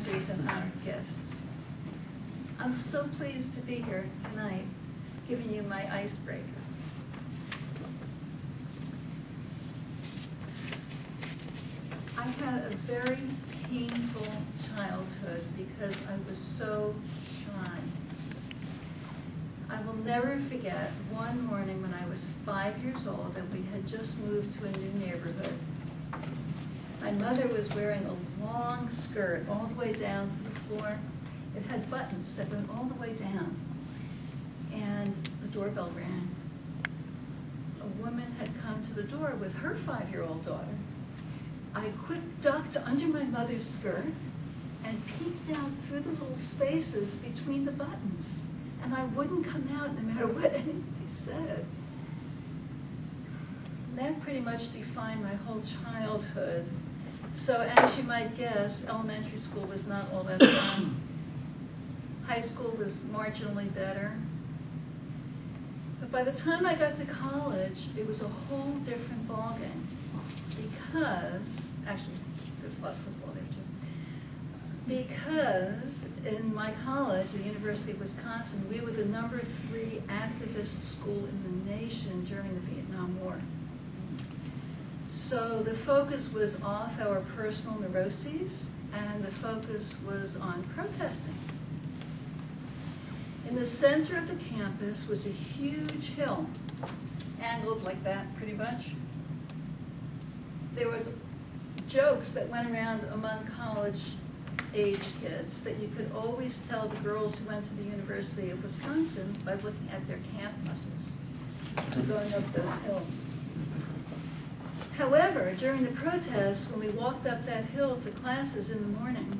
And honored guests. I'm so pleased to be here tonight, giving you my icebreaker. I had a very painful childhood because I was so shy. I will never forget one morning when I was 5 years old and we had just moved to a new neighborhood. My mother was wearing a long skirt all the way down to the floor. It had buttons that went all the way down. And the doorbell rang. A woman had come to the door with her 5-year-old daughter. I quick ducked under my mother's skirt and peeked out through the little spaces between the buttons. And I wouldn't come out no matter what anybody said. That pretty much defined my whole childhood. So as you might guess, elementary school was not all that fun. High school was marginally better. But by the time I got to college, it was a whole different ballgame. Because, actually, there's a lot of football there too. Because in my college, the University of Wisconsin, we were the #3 activist school in the nation during the Vietnam War. So the focus was off our personal neuroses, and the focus was on protesting. In the center of the campus was a huge hill, angled like that, pretty much. There was jokes that went around among college-age kids that you could always tell the girls who went to the University of Wisconsin by looking at their camp buses going up those hills. However, during the protests, when we walked up that hill to classes in the morning,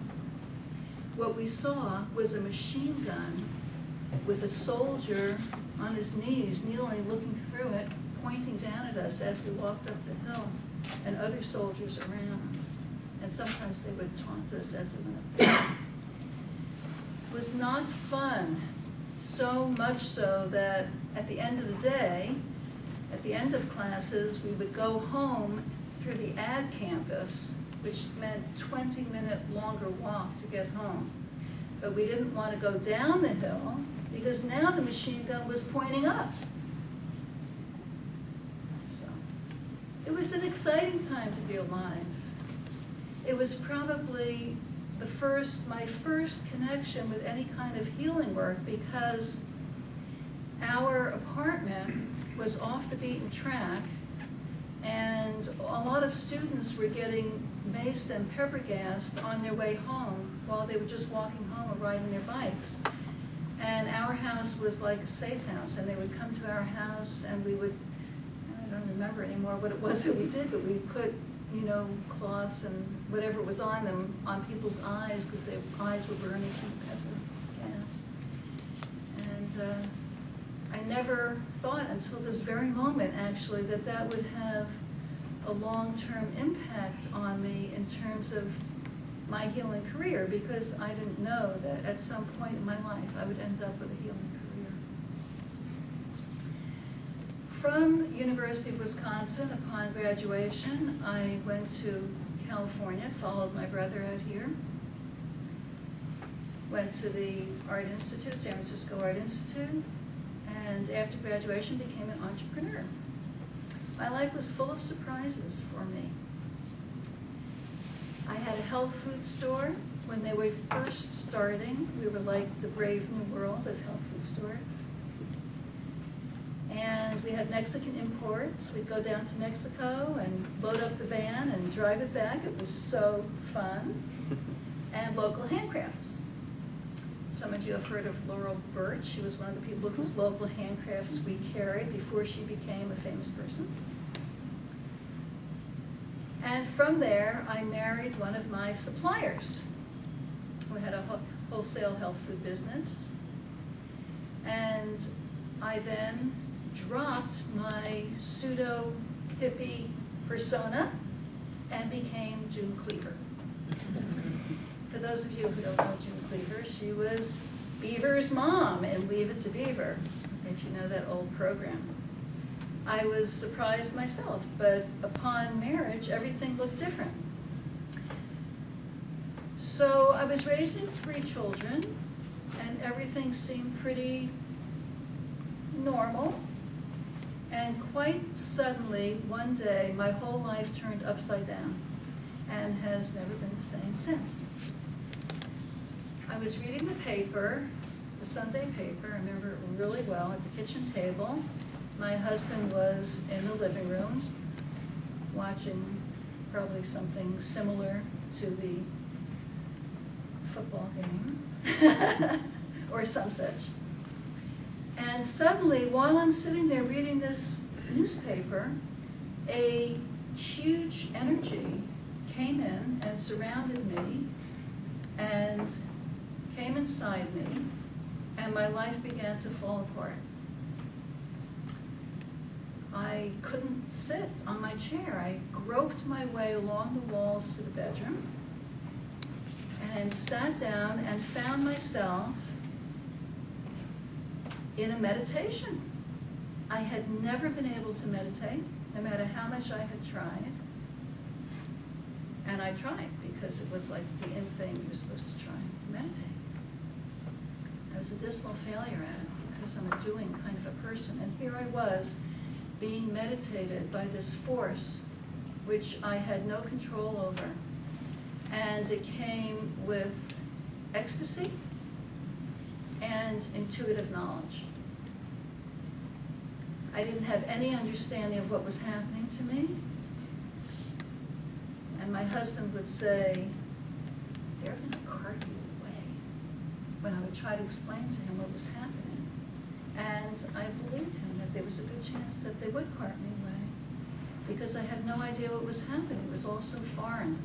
what we saw was a machine gun with a soldier on his knees, kneeling, looking through it, pointing down at us as we walked up the hill, and other soldiers around. And sometimes they would taunt us as we went up there. It was not fun, so much so that at the end of the day, at the end of classes, we would go home through the ag campus, which meant 20-minute longer walk to get home. But we didn't want to go down the hill because now the machine gun was pointing up. So it was an exciting time to be alive. It was probably my first connection with any kind of healing work because our apartment was off the beaten track, and a lot of students were getting maced and pepper gassed on their way home while they were just walking home or riding their bikes. And our house was like a safe house, and they would come to our house and we would, I don't remember anymore what it was that we did, but we put, cloths and whatever was on them on people's eyes because their eyes were burning from pepper gas. And I never thought until this very moment, actually, that that would have a long-term impact on me in terms of my healing career, because I didn't know that at some point in my life I would end up with a healing career. From University of Wisconsin, upon graduation, I went to California, followed my brother out here, went to the Art Institute, San Francisco Art Institute, and after graduation became an entrepreneur. My life was full of surprises for me. I had a health food store when they were first starting. We were like the brave new world of health food stores. And we had Mexican imports. We'd go down to Mexico and load up the van and drive it back. It was so fun. And local handcrafts. Some of you have heard of Laurel Birch. She was one of the people whose local handcrafts we carried before she became a famous person. And from there, I married one of my suppliers, who had a wholesale health food business. And I then dropped my pseudo-hippie persona and became June Cleaver. For those of you who don't know June Cleaver, she was Beaver's mom in Leave It to Beaver, if you know that old program. I was surprised myself, but upon marriage, everything looked different. So I was raising 3 children, and everything seemed pretty normal. And quite suddenly, one day, my whole life turned upside down and has never been the same since. I was reading the paper, the Sunday paper, I remember it really well, at the kitchen table. My husband was in the living room watching probably something similar to the football game or some such. And suddenly, while I'm sitting there reading this newspaper, a huge energy came in and surrounded me and came inside me, and my life began to fall apart. I couldn't sit on my chair. I groped my way along the walls to the bedroom and sat down and found myself in a meditation. I had never been able to meditate, no matter how much I had tried. And I tried because it was like the in thing you're supposed to try to meditate. I was a dismal failure at it because I'm a doing kind of a person. And here I was being meditated by this force which I had no control over. And it came with ecstasy and intuitive knowledge. I didn't have any understanding of what was happening to me. And my husband would say, they're going to cart you away, when I would try to explain to him what was happening. And I believed him that there was a good chance that they would cart me away, because I had no idea what was happening. It was all so foreign.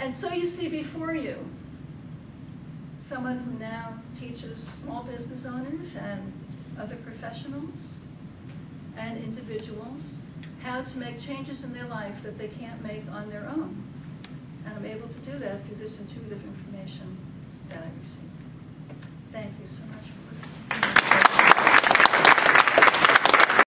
And so you see before you someone who now teaches small business owners and other professionals and individuals how to make changes in their life that they can't make on their own. And I'm able to do that through this intuitive information.